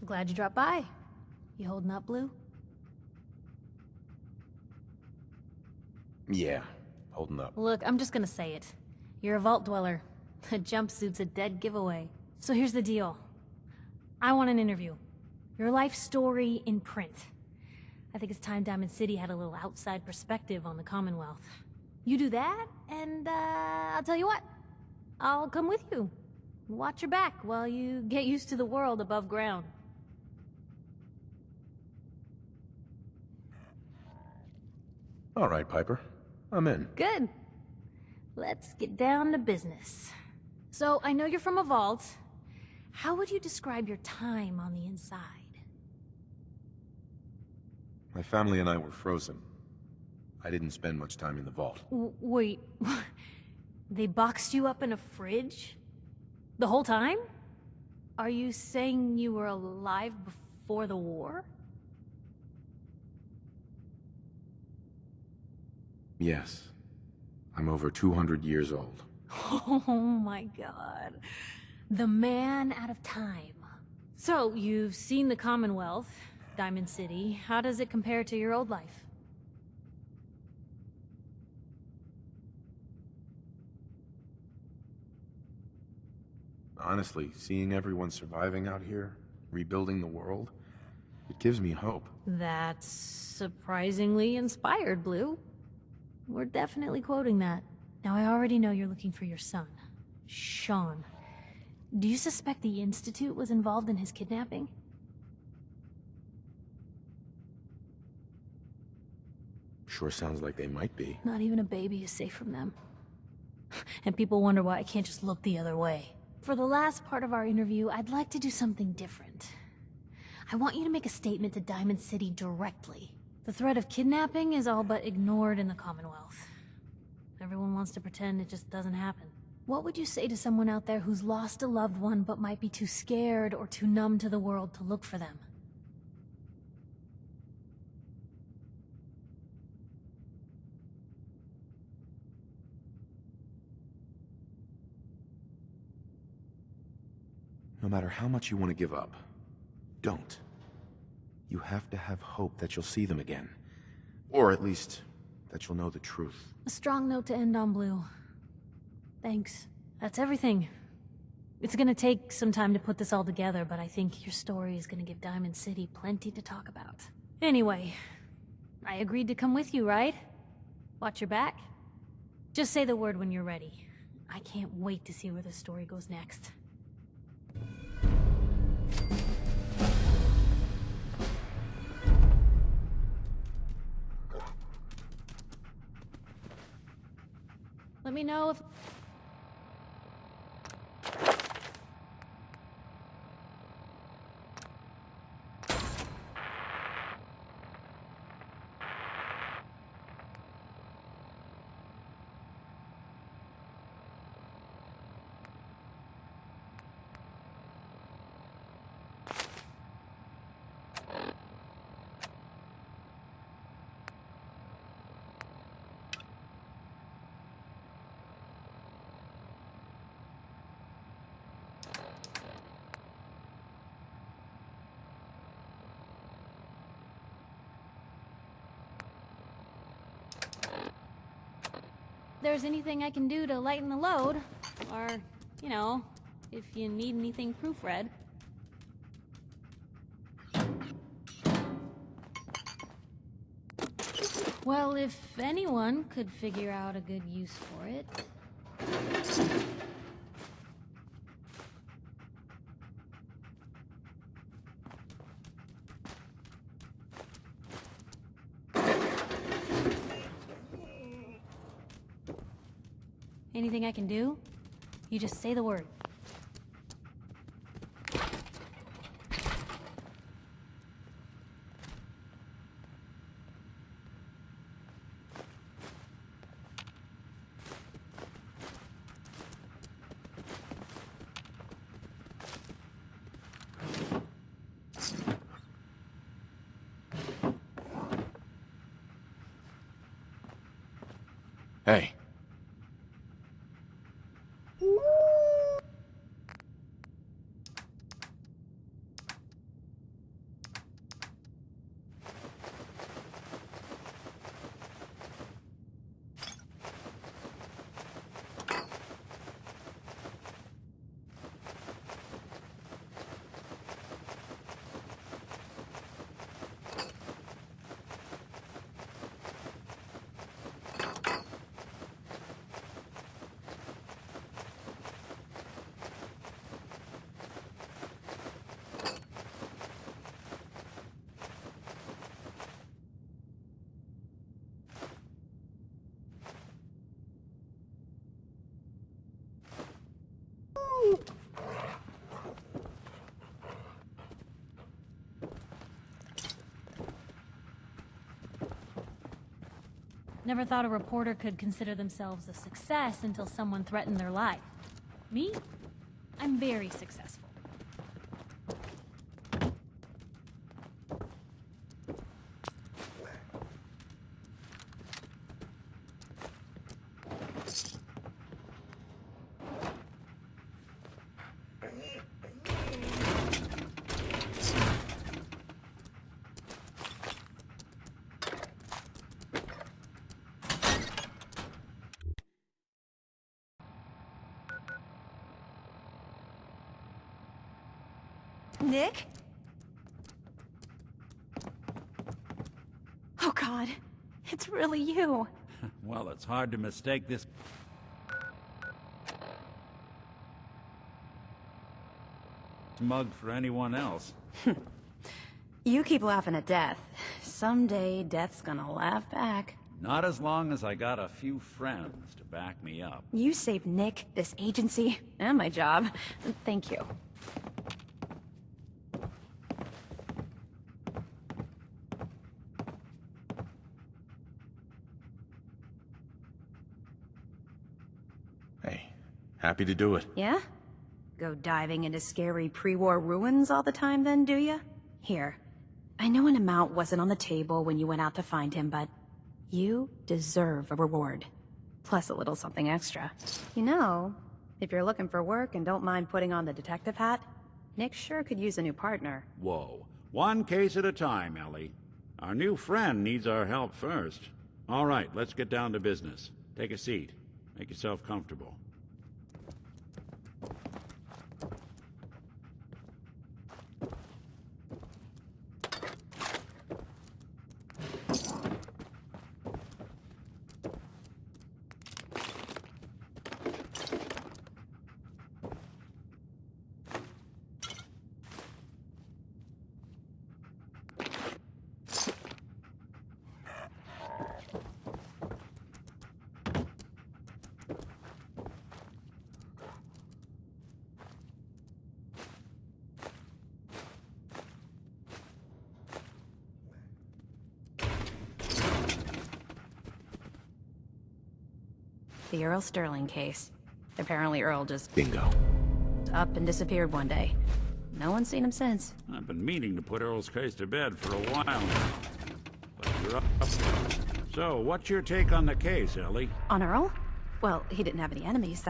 Glad you dropped by. You holding up, Blue? Yeah, holding up. Look, I'm just gonna say it. You're a vault dweller. A jumpsuit's a dead giveaway. So here's the deal. I want an interview. Your life story in print. I think it's time Diamond City had a little outside perspective on the Commonwealth. You do that, and I'll tell you what. I'll come with you. Watch your back while you get used to the world above ground. All right, Piper. I'm in. Good. Let's get down to business. So, I know you're from a vault. How would you describe your time on the inside? My family and I were frozen. I didn't spend much time in the vault. Wait, they boxed you up in a fridge? The whole time? Are you saying you were alive before the war? Yes. I'm over 200 years old. Oh my god. The man out of time. So, you've seen the Commonwealth, Diamond City. How does it compare to your old life? Honestly, seeing everyone surviving out here, rebuilding the world, it gives me hope. That's surprisingly inspired, Blue. We're definitely quoting that. Now, I already know you're looking for your son, Sean. Do you suspect the Institute was involved in his kidnapping? Sure sounds like they might be. Not even a baby is safe from them. And people wonder why I can't just look the other way. For the last part of our interview, I'd like to do something different. I want you to make a statement to Diamond City directly. The threat of kidnapping is all but ignored in the Commonwealth. Everyone wants to pretend it just doesn't happen. What would you say to someone out there who's lost a loved one but might be too scared or too numb to the world to look for them? No matter how much you want to give up, don't. You have to have hope that you'll see them again. Or at least, that you'll know the truth. A strong note to end on, Blue. Thanks. That's everything. It's gonna take some time to put this all together, but I think your story is gonna give Diamond City plenty to talk about. Anyway, I agreed to come with you, right? Watch your back? Just say the word when you're ready. I can't wait to see where the story goes next. Let me know if... there's anything I can do to lighten the load, or, you know, if you need anything proofread. Well, if anyone could figure out a good use for it... Anything I can do? You just say the word. Hey, Never thought a reporter could consider themselves a success until someone threatened their life. Me? I'm very successful. Nick? Oh God, it's really you. Well, it's hard to mistake this mug for anyone else. You keep laughing at death. Someday, death's gonna laugh back. Not as long as I got a few friends to back me up. You saved Nick, this agency, and my job. Thank you. Hey, happy to do it. Yeah? Go diving into scary pre-war ruins all the time then, do ya? Here. I know an amount wasn't on the table when you went out to find him, but you deserve a reward. Plus a little something extra. You know, if you're looking for work and don't mind putting on the detective hat, Nick sure could use a new partner. Whoa. One case at a time, Ellie. Our new friend needs our help first. All right, let's get down to business. Take a seat. Make yourself comfortable. The Earl Sterling case. Apparently Earl just Bingo. up and disappeared one day. No one's seen him since. I've been meaning to put Earl's case to bed for a while now. But you're up. So, what's your take on the case, Ellie? On Earl? Well, he didn't have any enemies.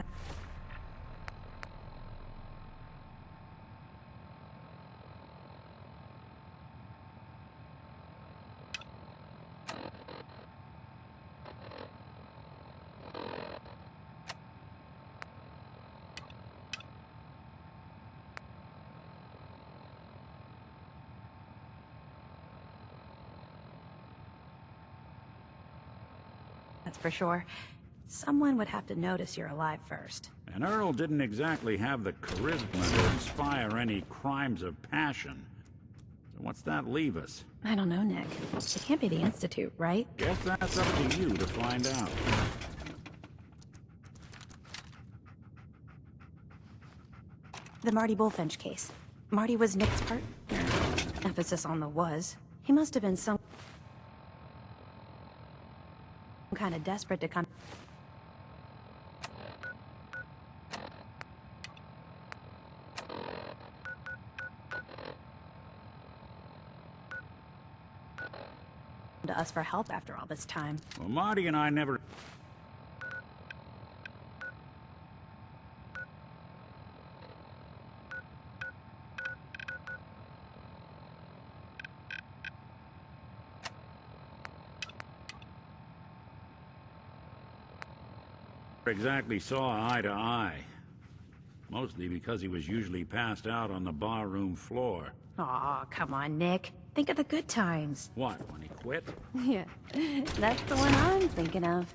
That's for sure. Someone would have to notice you're alive first. And Earl didn't exactly have the charisma to inspire any crimes of passion. So what's that leave us? I don't know, Nick. It can't be the Institute, right? Guess that's up to you to find out. The Marty Bullfinch case. Marty was Nick's partner. Emphasis on the was. He must have been some kind of desperate to come to us for help after all this time. Well, Marty and I never... exactly saw eye to eye. Mostly because he was usually passed out on the barroom floor. Aw, come on, Nick. Think of the good times. What, when he quit? Yeah, that's the one I'm thinking of.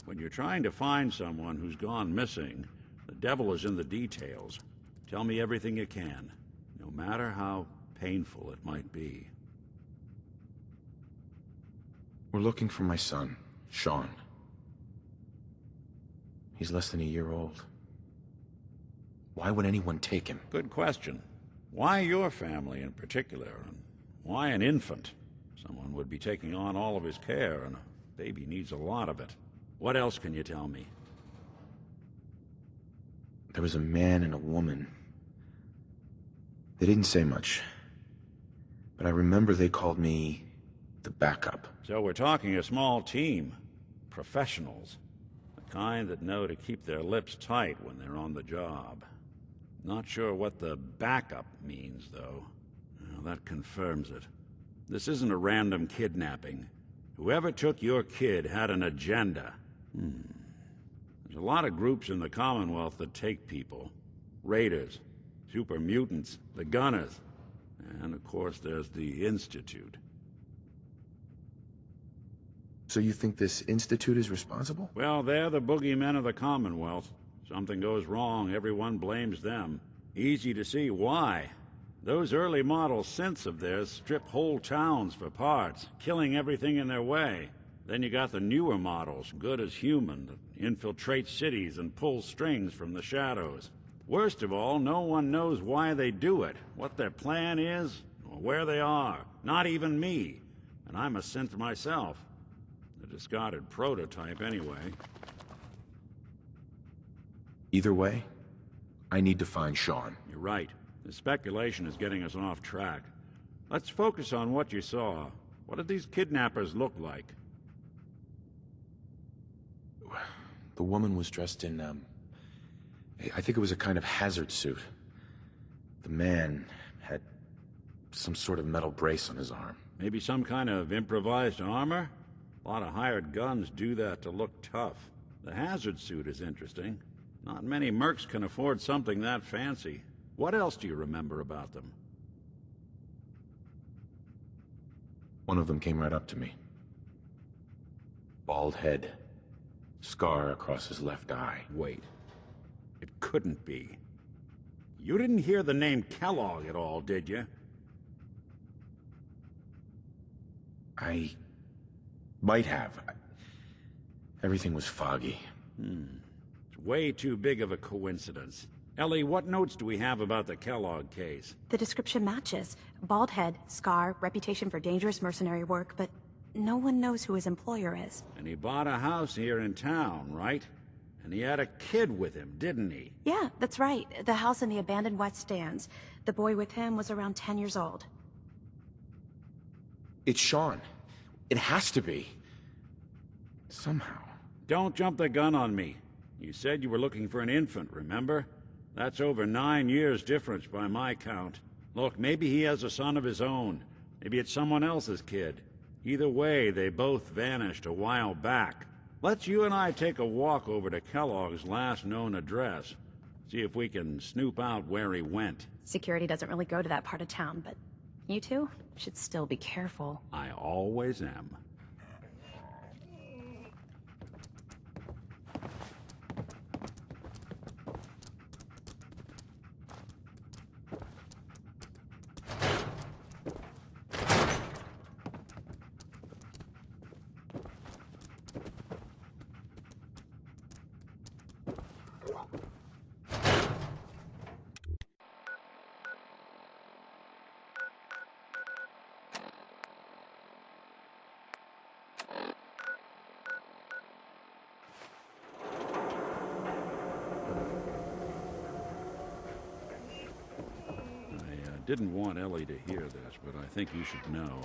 When you're trying to find someone who's gone missing, the devil is in the details. Tell me everything you can, no matter how painful it might be. We're looking for my son, Sean. He's less than a year old. Why would anyone take him? Good question. Why your family in particular, and why an infant? Someone would be taking on all of his care, and a baby needs a lot of it. What else can you tell me? There was a man and a woman. They didn't say much, but I remember they called me the backup. So we're talking a small team. Professionals. The kind that know to keep their lips tight when they're on the job. Not sure what the backup means, though. Well, that confirms it. This isn't a random kidnapping. Whoever took your kid had an agenda. There's a lot of groups in the Commonwealth that take people. Raiders, super mutants, the Gunners, and of course there's the Institute. So you think this Institute is responsible? Well, they're the boogeymen of the Commonwealth. Something goes wrong, everyone blames them. Easy to see why. Those early model synths of theirs strip whole towns for parts, killing everything in their way. Then you got the newer models, good as human, that infiltrate cities and pull strings from the shadows. Worst of all, no one knows why they do it, what their plan is, or where they are. Not even me. And I'm a synth myself. A discarded prototype, anyway. Either way, I need to find Sean. You're right. The speculation is getting us off track. Let's focus on what you saw. What did these kidnappers look like? The woman was dressed in, I think it was a kind of hazard suit. The man had some sort of metal brace on his arm. Maybe some kind of improvised armor? A lot of hired guns do that to look tough. The hazard suit is interesting. Not many mercs can afford something that fancy. What else do you remember about them? One of them came right up to me. Bald head. Scar across his left eye. Wait. It couldn't be. You didn't hear the name Kellogg at all, did you? I might have. Everything was foggy. It's way too big of a coincidence. Ellie, what notes do we have about the Kellogg case? The description matches. Bald head, scar, reputation for dangerous mercenary work, but no one knows who his employer is. And he bought a house here in town, right? And he had a kid with him, didn't he? Yeah, that's right. The house in the abandoned West Stands. The boy with him was around 10 years old. It's Sean. It has to be. Somehow. Don't jump the gun on me. You said you were looking for an infant, remember? That's over 9 years difference by my count. Look, maybe he has a son of his own. Maybe it's someone else's kid. Either way, they both vanished a while back. Let's you and I take a walk over to Kellogg's last known address. See if we can snoop out where he went. Security doesn't really go to that part of town, but you two should still be careful. I always am. Didn't want Ellie to hear this, but I think you should know.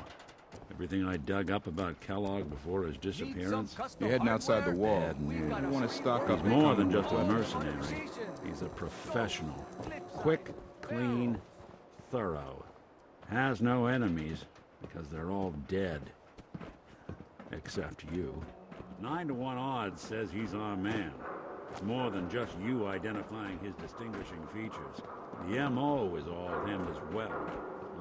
Everything I dug up about Kellogg before his disappearance... You're heading outside the wall. Bad news. You want to stock up. He's more than just a mercenary. He's a professional. Quick, clean, thorough. Has no enemies, because they're all dead. Except you. 9 to 1 odds says he's our man. It's more than just you identifying his distinguishing features. The M.O. is all him as well.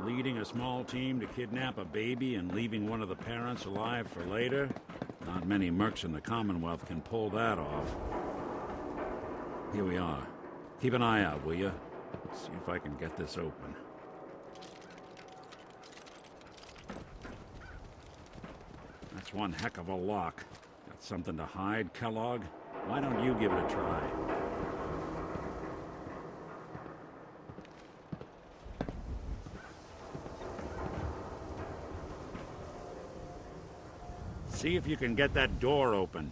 Leading a small team to kidnap a baby and leaving one of the parents alive for later? Not many mercs in the Commonwealth can pull that off. Here we are. Keep an eye out, will you? Let's see if I can get this open. That's one heck of a lock. Got something to hide, Kellogg? Why don't you give it a try? See if you can get that door open.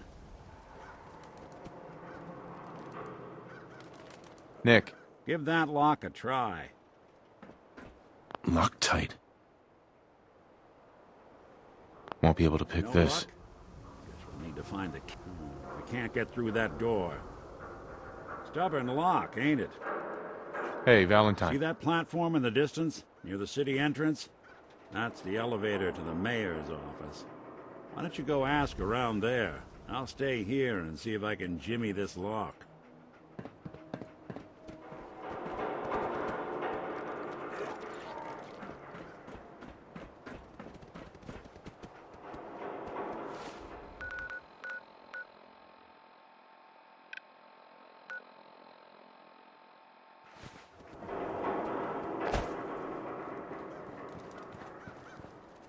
Nick. Give that lock a try. Locked tight. Won't be able to pick No this. luck? Guess we'll need to find the key. We can't get through that door. Stubborn lock, ain't it? Hey, See Valentine. that platform in the distance, near the city entrance? That's the elevator to the mayor's office. Why don't you go ask around there? I'll stay here and see if I can jimmy this lock.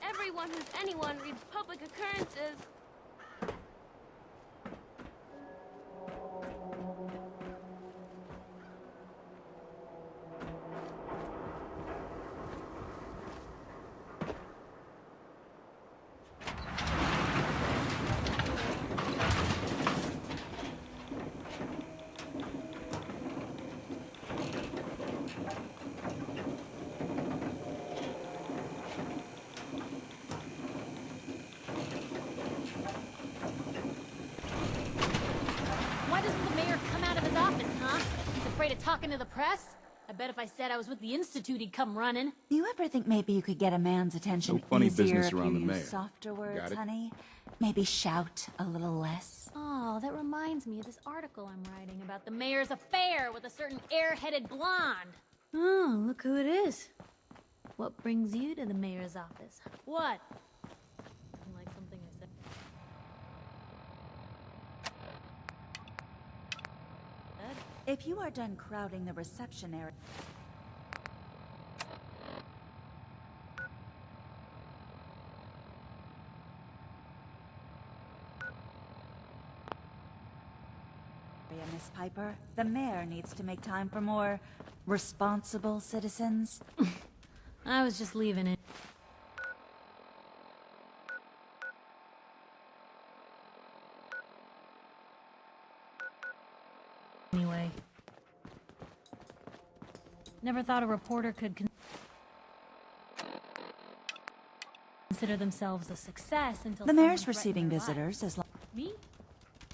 Everyone who's anyone reads public occurrences. Why doesn't the mayor come out of his office, huh? He's afraid of talking to the press? I bet if I said I was with the Institute, he'd come running. Do you ever think maybe you could get a man's attention No funny easier business if around you the mayor. use softer words, Got it? honey? Maybe shout a little less. Oh, that reminds me of this article I'm writing about the mayor's affair with a certain airheaded blonde. Oh, look who it is. What brings you to the mayor's office? What? Like something I said. If you are done crowding the reception area... Miss Piper, the mayor needs to make time for more responsible citizens. I was just leaving it. Anyway. Never thought a reporter could consider themselves a success until The someone mayor's threatened receiving their lives. visitors as long... Me?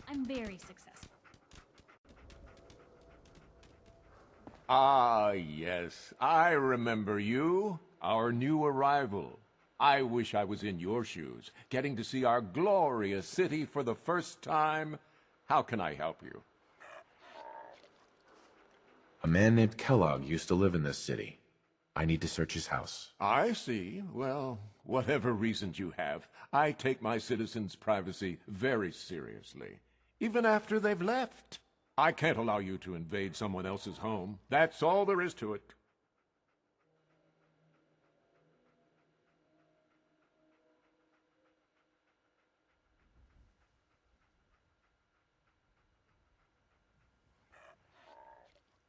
I'm very successful. Ah, yes. I remember you. Our new arrival. I wish I was in your shoes, getting to see our glorious city for the first time. How can I help you? A man named Kellogg used to live in this city. I need to search his house. I see. Well, whatever reasons you have, I take my citizens' privacy very seriously. Even after they've left. I can't allow you to invade someone else's home. That's all there is to it.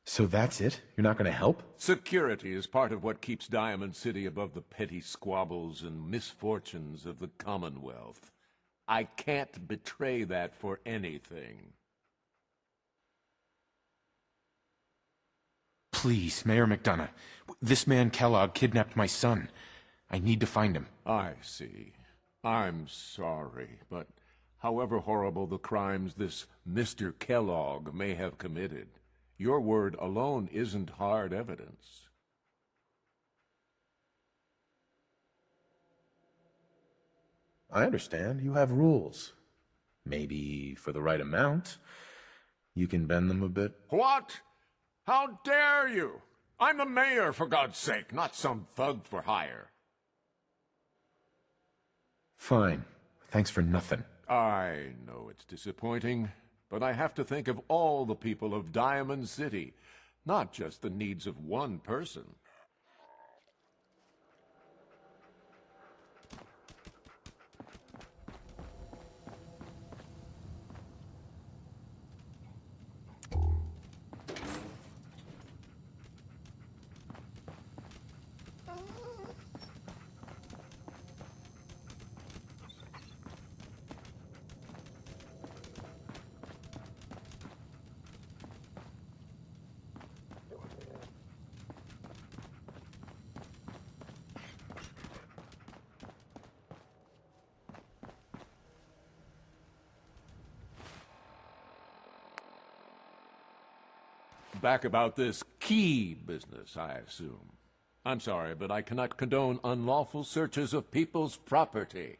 So that's it? You're not gonna help? Security is part of what keeps Diamond City above the petty squabbles and misfortunes of the Commonwealth. I can't betray that for anything. Please, Mayor McDonough. This man Kellogg kidnapped my son. I need to find him. I see. I'm sorry, but however horrible the crimes this Mr. Kellogg may have committed, your word alone isn't hard evidence. I understand. You have rules. Maybe for the right amount, you can bend them a bit. What? How dare you? I'm the mayor, for God's sake, not some thug for hire. Fine. Thanks for nothing. I know it's disappointing, but I have to think of all the people of Diamond City, not just the needs of one person. Back about this key business, I assume. I'm sorry, but I cannot condone unlawful searches of people's property.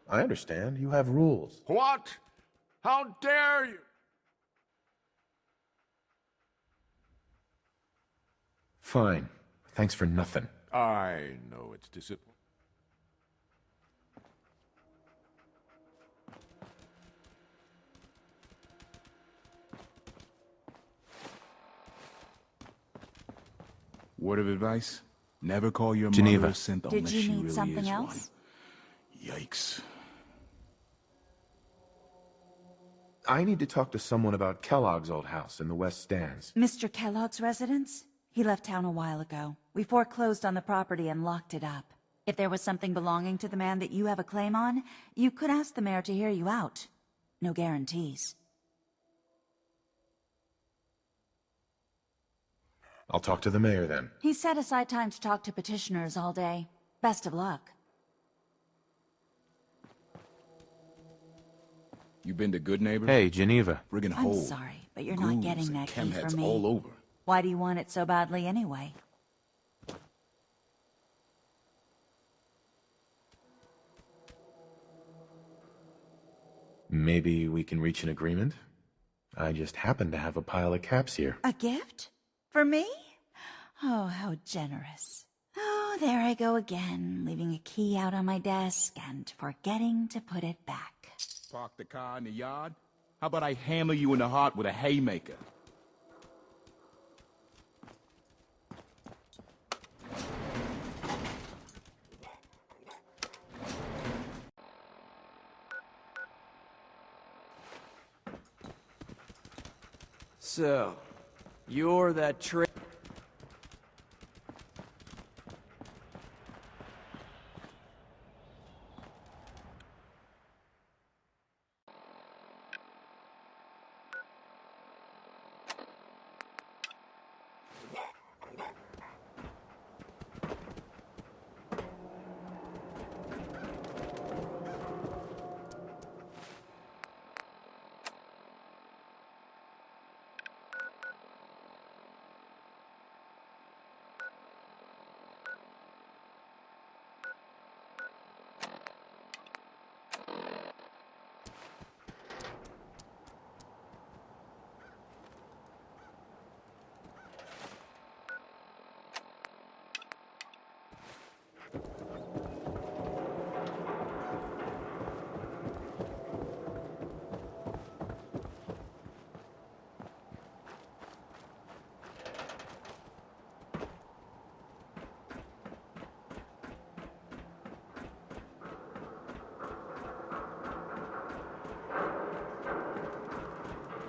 I understand. You have rules. What? How dare you? Fine. Thanks for nothing. I know it's disappointing. Word of advice? Never call your Geneva. mother a synth Did unless you she need really something is else? one. Yikes. I need to talk to someone about Kellogg's old house in the West Stands. Mr. Kellogg's residence? He left town a while ago. We foreclosed on the property and locked it up. If there was something belonging to the man that you have a claim on, you could ask the mayor to hear you out. No guarantees. I'll talk to the mayor then. He set aside time to talk to petitioners all day. Best of luck. You been to Good Neighbor? Hey, Geneva. Friggin' I'm hole. sorry, but you're not Ghouls getting and that key chemheads from me. all over. Why do you want it so badly anyway? Maybe we can reach an agreement? I just happen to have a pile of caps here. A gift? For me? Oh, how generous. Oh, there I go again, leaving a key out on my desk and forgetting to put it back. Park the car in the yard? How about I hammer you in the heart with a haymaker? So, you're that trick.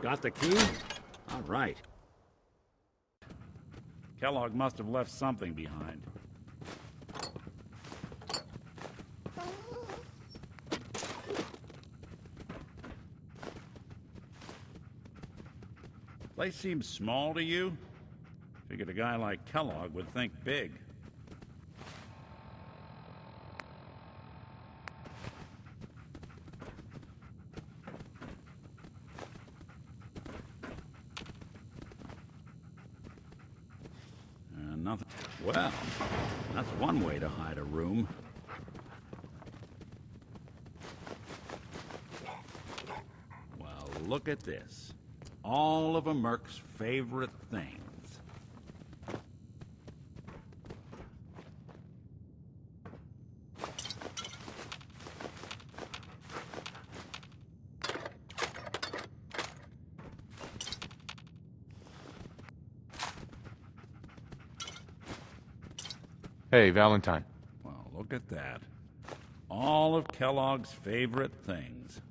Got the key? All right. Kellogg must have left something behind. Place seems small to you? Figured a guy like Kellogg would think big. Nothing. Well, that's one way to hide a room. Well, look at this. All of a merc's favorite things. Hey, Valentine. Well, look at that. All of Kellogg's favorite things.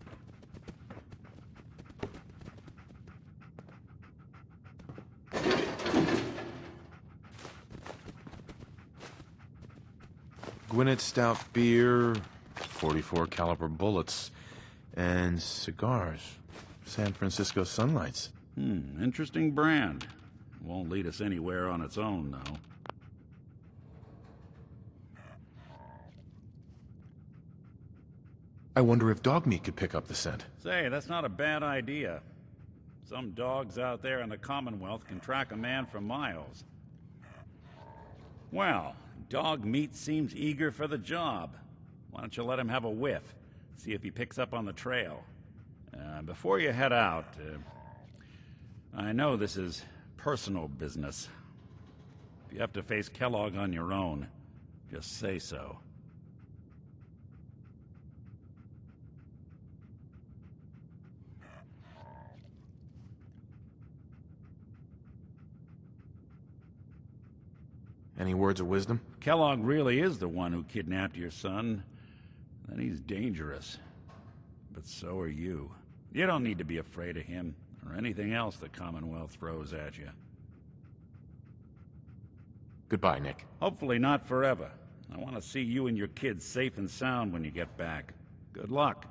Gwinnett Stout beer, 44 caliber bullets, and cigars. San Francisco Sunlights. Interesting brand. Won't lead us anywhere on its own, though. I wonder if dog meat could pick up the scent. Say, that's not a bad idea. Some dogs out there in the Commonwealth can track a man for miles. Well, dog meat seems eager for the job. Why don't you let him have a whiff? See if he picks up on the trail. Before you head out, I know this is personal business. If you have to face Kellogg on your own, just say so. Any words of wisdom? Kellogg really is the one who kidnapped your son. Then he's dangerous. But so are you. You don't need to be afraid of him, or anything else the Commonwealth throws at you. Goodbye, Nick. Hopefully not forever. I want to see you and your kids safe and sound when you get back. Good luck.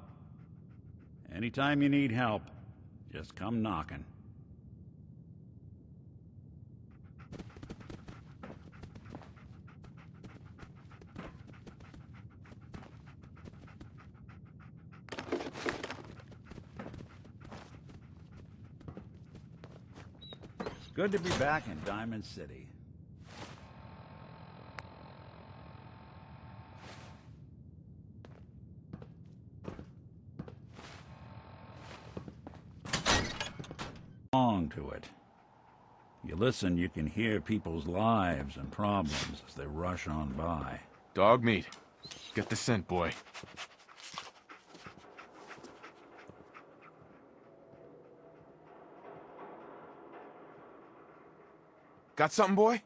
Anytime you need help, just come knocking. Good to be back in Diamond City. On to it. You listen, you can hear people's lives and problems as they rush on by. Dog meat. Get the scent, boy. Got something, boy?